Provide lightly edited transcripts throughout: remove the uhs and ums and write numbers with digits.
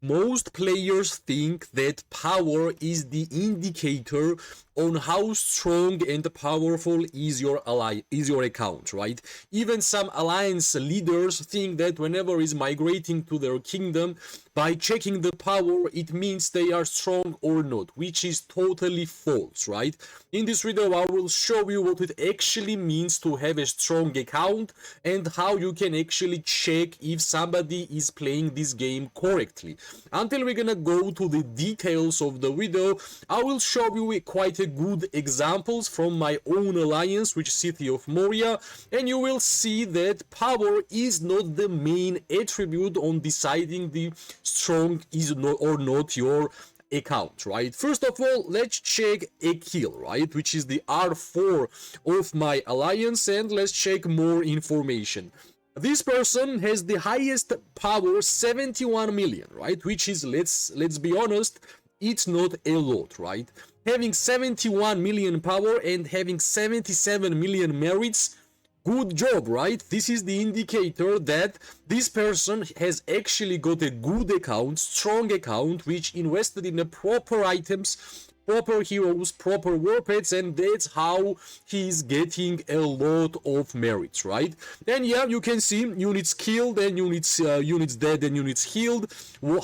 Most players think that power is the indicator on how strong and powerful is your account, right? Even some alliance leaders think that whenever is migrating to their kingdom, by checking the power, it means they are strong or not, which is totally false, right? In this video, I will show you what it actually means to have a strong account and how you can actually check if somebody is playing this game correctly. Until we're gonna go to the details of the video, I will show you quite a good examples from my own alliance, which is City of Moria, and you will see that power is not the main attribute on deciding the strong is not or not your account, right? First of all, let's check a kill, right, which is the R4 of my alliance, and let's check more information. This person has the highest power, 71 million, right? Which is, let's be honest, it's not a lot, right? Having 71 million power and having 77 million merits, good job, right? This is the indicator that this person has actually got a good account, strong account, which invested in the proper items, proper heroes, proper war pets, and that's how he's getting a lot of merits, right? And yeah, you can see units killed and units dead and units healed.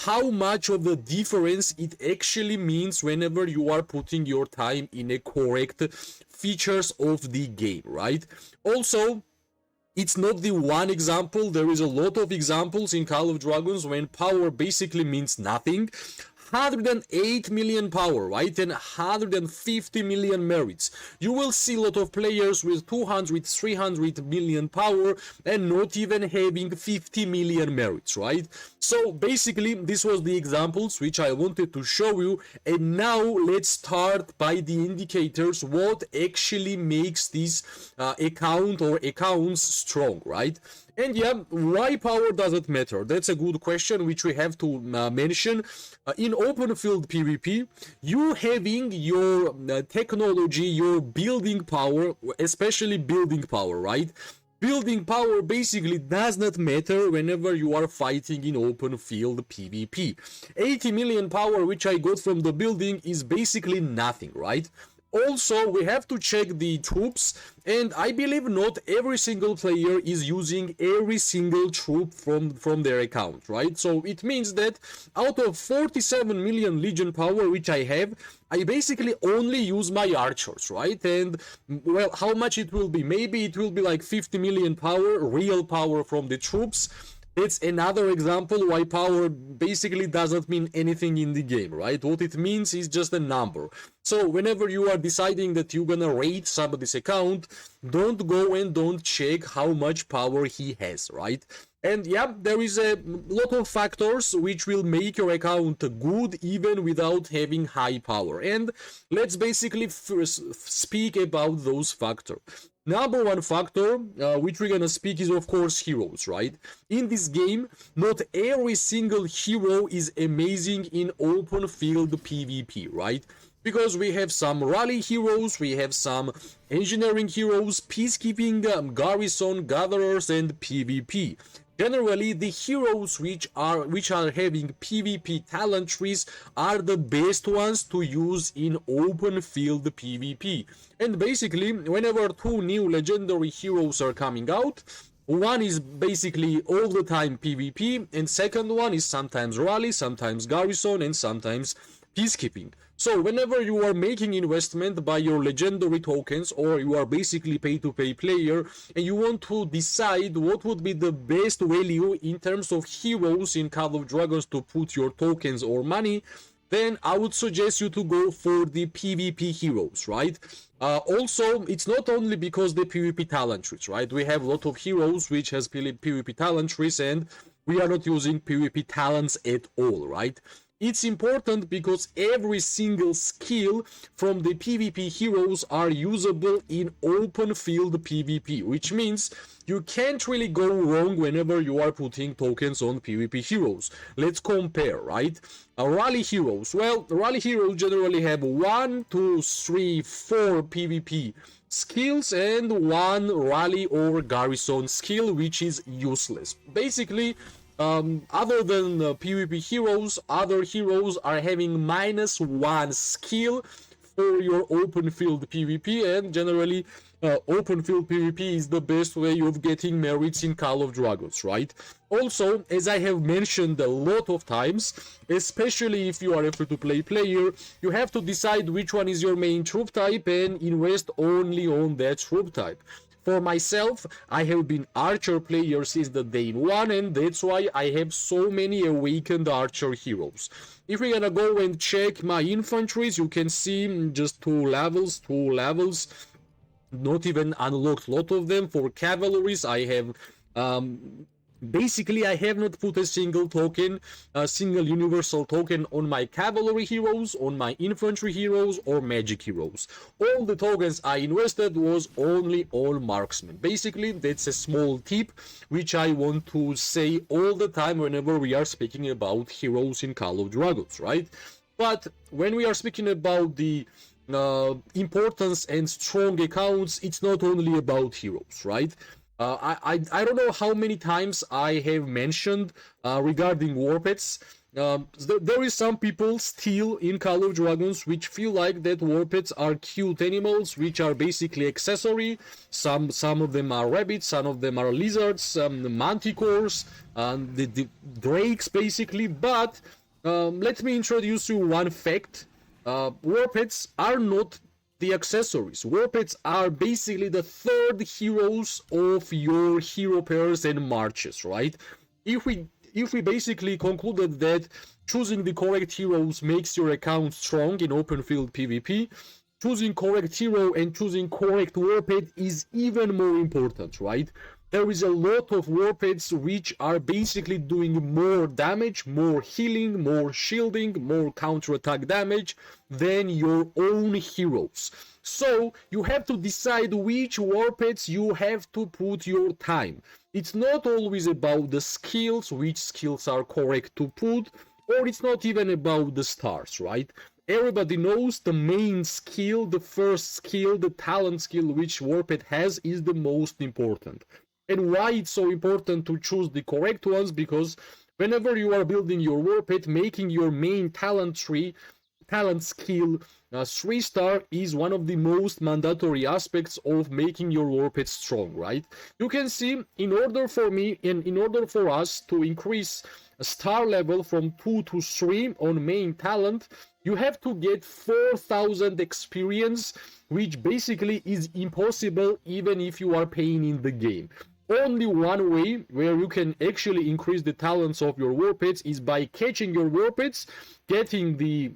How much of the difference it actually means whenever you are putting your time in a correct features of the game, right? Also, it's not the one example. There is a lot of examples in Call of Dragons when power basically means nothing. 108 million power, right, and 150 million merits. You will see a lot of players with 200, 300 million power and not even having 50 million merits, right? So basically, this was the examples which I wanted to show you, and now let's start by the indicators, what actually makes this account or accounts strong, right? And yeah, why power doesn't matter? That's a good question which we have to mention. In open field PvP, you having your technology, your building power, especially building power, right? Building power basically does not matter whenever you are fighting in open field PvP. 80 million power which I got from the building is basically nothing, right? Also, we have to check the troops, and I believe not every single player is using every single troop from their account, right? So it means that out of 47 million legion power which I have, I basically only use my archers, right? And well, how much it will be? Maybe it will be like 50 million power, real power from the troops. It's another example why power basically doesn't mean anything in the game, right? What it means is just a number. So whenever you are deciding that you're gonna rate somebody's account, don't go and don't check how much power he has, right? And yeah, there is a lot of factors which will make your account good even without having high power. And let's basically first speak about those factors. Number one factor which we're gonna speak is of course heroes, right? In this game, not every single hero is amazing in open field PvP, right? Because we have some rally heroes, we have some engineering heroes, peacekeeping, garrison, gatherers, and PvP. Generally, the heroes which are having PvP talent trees are the best ones to use in open field PvP. And basically, whenever two new legendary heroes are coming out, one is basically all the time PvP, and second one is sometimes rally, sometimes garrison, and sometimes peacekeeping. So whenever you are making investment by your legendary tokens, or you are basically pay-to-play player, and you want to decide what would be the best value in terms of heroes in Call of Dragons to put your tokens or money, then I would suggest you to go for the PvP heroes, right? Also, it's not only because the PvP talent trees, right? We have a lot of heroes which has PvP talent trees, and we are not using PvP talents at all, right? It's important because every single skill from the PvP heroes are usable in open field PvP, which means you can't really go wrong whenever you are putting tokens on PvP heroes. Let's compare, right? Rally heroes. Well, rally heroes generally have 1, 2, 3, 4 PvP skills and 1 rally or garrison skill, which is useless. Basically, Other than PvP heroes, other heroes are having -1 skill for your open field PvP, and generally open field PvP is the best way of getting merits in Call of Dragons, right? Also, as I have mentioned a lot of times, especially if you are a free-to-play player, you have to decide which one is your main troop type and invest only on that troop type. For myself, I have been archer player since the day one, and that's why I have so many awakened archer heroes. If we're gonna go and check my infantries, you can see just two levels, not even unlocked a lot of them. For cavalries, I have basically I have not put a single token, a single universal token on my cavalry heroes, on my infantry heroes, or magic heroes. All the tokens I invested was only on marksmen. Basically, that's a small tip which I want to say all the time whenever we are speaking about heroes in Call of Dragons, right? But when we are speaking about the importance and strong accounts, it's not only about heroes, right? I don't know how many times I have mentioned regarding war pets. There is some people still in Call of Dragons which feel like that war pets are cute animals which are basically accessory. Some of them are rabbits, some of them are lizards, manticores, the drakes basically. But let me introduce you one fact. War pets are not the accessories. War pets are basically the third heroes of your hero pairs and marches, right? If we basically concluded that choosing the correct heroes makes your account strong in open field PvP, choosing correct hero and choosing correct war pet is even more important, right? There is a lot of war pets which are basically doing more damage, more healing, more shielding, more counterattack damage than your own heroes. So you have to decide which war pets you have to put your time. It's not always about the skills, which skills are correct to put, or it's not even about the stars, right? Everybody knows the main skill, the first skill, the talent skill which war pet has is the most important. And why it's so important to choose the correct ones? Because whenever you are building your war pet, making your main talent tree, talent skill 3-star is one of the most mandatory aspects of making your war pet strong, right? You can see in order for me and in order for us to increase a star level from 2 to 3 on main talent, you have to get 4,000 experience, which basically is impossible even if you are paying in the game. Only one way where you can actually increase the talents of your war pets is by catching your war pets, getting the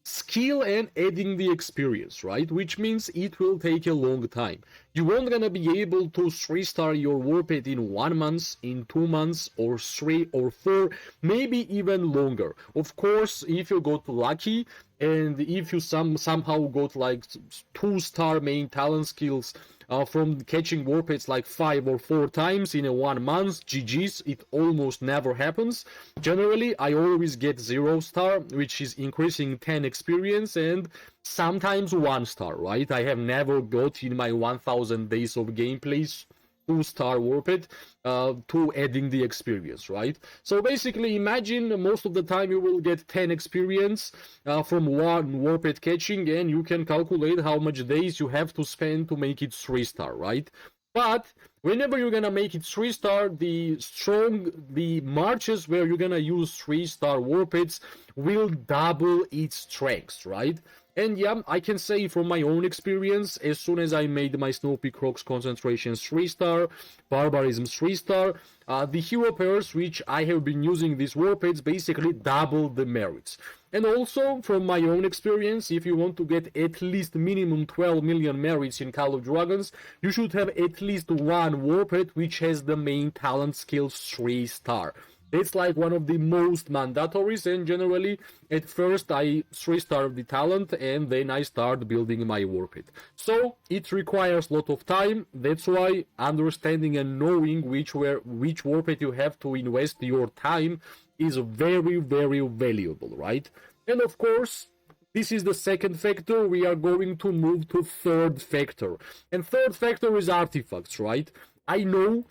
skill and adding the experience, right? Which means it will take a long time. You won't gonna be able to 3-star your war pet in 1 month, in 2 months, or 3 or 4, maybe even longer. Of course, if you got lucky and if you somehow got like 2-star main talent skills from catching war pets like 5 or 4 times in a 1 month, GG's, it almost never happens. Generally, I always get 0-star, which is increasing 10 experience, and sometimes 1-star, right? I have never got in my 1000 days of gameplays 2-star war pet to adding the experience, right? So basically, imagine most of the time you will get 10 experience from one war pet catching, and you can calculate how much days you have to spend to make it 3-star, right? But whenever you're gonna make it 3-star, the marches where you're gonna use 3-star war pets will double its strength, right? And yeah, I can say from my own experience, as soon as I made my Snowpeak Rocks concentration 3-star, Barbarism 3-star, the hero pairs which I have been using these war pets basically double the merits. And also, from my own experience, if you want to get at least minimum 12 million merits in Call of Dragons, you should have at least one war pet which has the main talent skill 3-star. It's like one of the most mandatories, and generally at first I 3-star the talent and then I start building my war pet. So it requires a lot of time. That's why understanding and knowing which war pet you have to invest your time is very, very valuable, right? And of course, this is the second factor. We are going to move to third factor. And third factor is artifacts, right? I know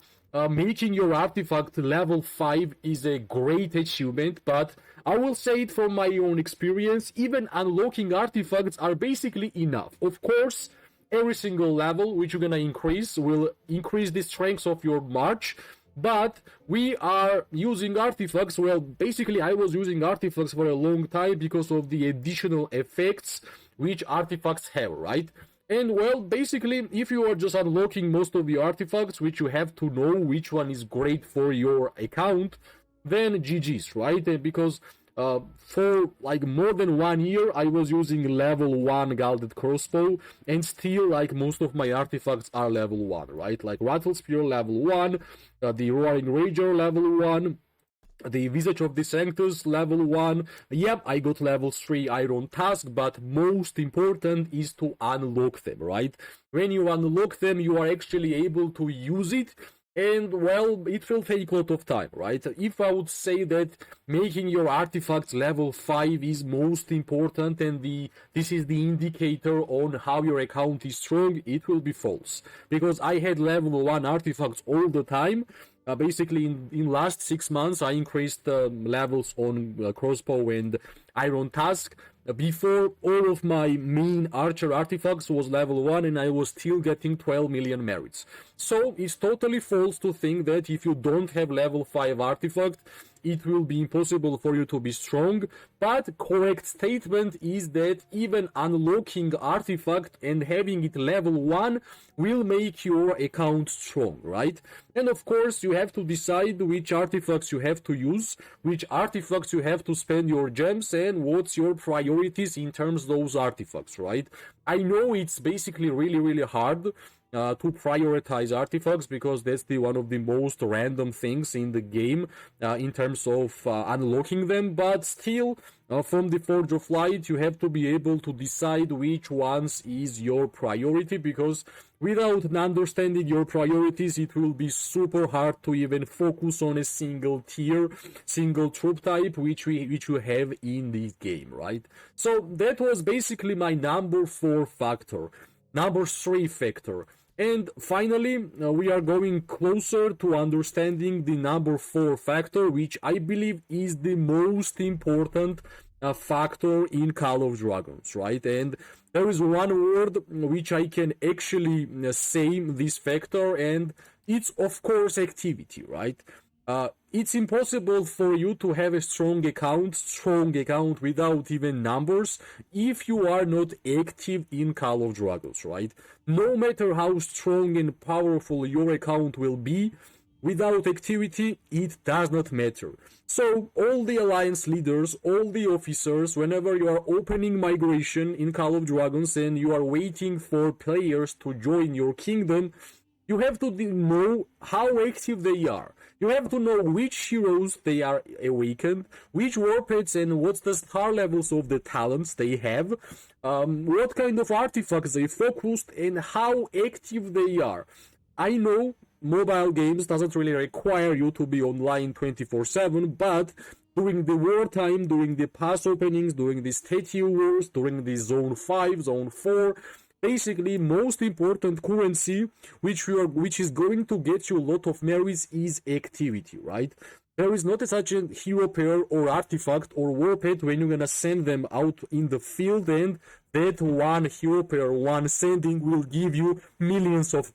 making your artifact level 5 is a great achievement, but I will say it from my own experience, even unlocking artifacts are basically enough. Of course, every single level which you're gonna increase will increase the strength of your march, but we are using artifacts. Well, basically I was using artifacts for a long time because of the additional effects which artifacts have, right? And well, basically, if you are just unlocking most of the artifacts, which you have to know which one is great for your account, then GG's, right? And because for like more than 1 year, I was using level 1 Gilded Crossbow, and still, like, most of my artifacts are level 1, right? Like Rattle Spear level 1, the Roaring Rager level 1, the Visage of the Sanctus level 1. Yep, I got level 3 Iron Task, but most important is to unlock them, right? When you unlock them, you are actually able to use it, and well, it will take a lot of time, right? If I would say that making your artifacts level 5 is most important and this is the indicator on how your account is strong, it will be false, because I had level 1 artifacts all the time. Basically, in last 6 months, I increased levels on crossbow and Iron Task. Before, all of my main archer artifacts was level 1, and I was still getting 12 million merits. So it's totally false to think that if you don't have level 5 artifact, it will be impossible for you to be strong. But correct statement is that even unlocking artifact and having it level 1 will make your account strong, right? And of course, you have to decide which artifacts you have to use, which artifacts you have to spend your gems, and what's your priorities in terms of those artifacts, right? I know it's basically really hard to prioritize artifacts, because that's one of the most random things in the game in terms of unlocking them, but still, from the Forge of Light, you have to be able to decide which ones is your priority, because without understanding your priorities, it will be super hard to even focus on a single tier, single troop type, which you have in this game, right? So that was basically my number 4 factor. Number 3 factor. And finally, we are going closer to understanding the number 4 factor, which I believe is the most important factor in Call of Dragons, right? And there is one word which I can actually say this factor, and it's of course activity, right? It's impossible for you to have a strong account without even numbers if you are not active in Call of Dragons, right? No matter how strong and powerful your account will be, without activity, it does not matter. So all the alliance leaders, all the officers, whenever you are opening migration in Call of Dragons and you are waiting for players to join your kingdom, you have to know how active they are. You have to know which heroes they are awakened, which warpads and what's the star levels of the talents they have, what kind of artifacts they focused, and how active they are. I know mobile games doesn't really require you to be online 24/7, but during the wartime, during the pass openings, during the statue wars, during the Zone 5, Zone 4, basically, most important currency which is going to get you a lot of merits is activity, right? There is not such a hero pair or artifact or warped when you're gonna send them out in the field, and that one hero pair, one sending will give you millions of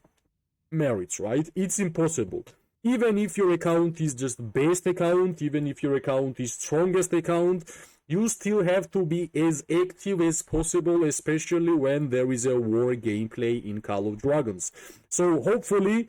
merits, right? It's impossible. Even if your account is just best account, even if your account is strongest account, you still have to be as active as possible, especially when there is a war gameplay in Call of Dragons. So hopefully,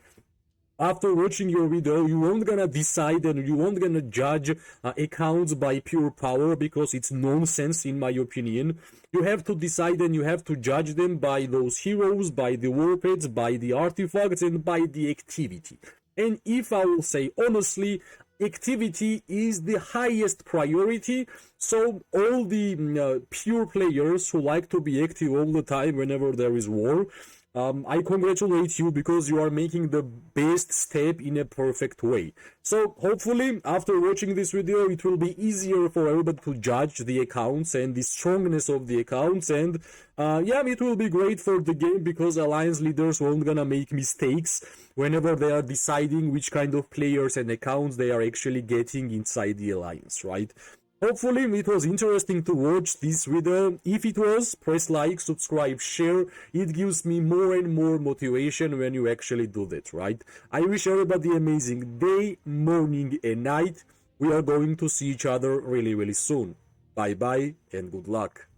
after watching your video, you won't gonna decide and you won't gonna judge accounts by pure power, because it's nonsense in my opinion. You have to decide and you have to judge them by those heroes, by the warpads, by the artifacts, and by the activity. And if I will say honestly, activity is the highest priority. So all the pure players who like to be active all the time whenever there is war, I congratulate you because you are making the best step in a perfect way. So hopefully after watching this video it will be easier for everybody to judge the accounts and the strongness of the accounts, and yeah, it will be great for the game because alliance leaders won't gonna make mistakes whenever they are deciding which kind of players and accounts they are actually getting inside the alliance, right? Hopefully it was interesting to watch this video. If it was, press like, subscribe, share. It gives me more and more motivation when you actually do that, right? I wish everybody amazing day, morning and night. We are going to see each other really, really soon. Bye bye and good luck.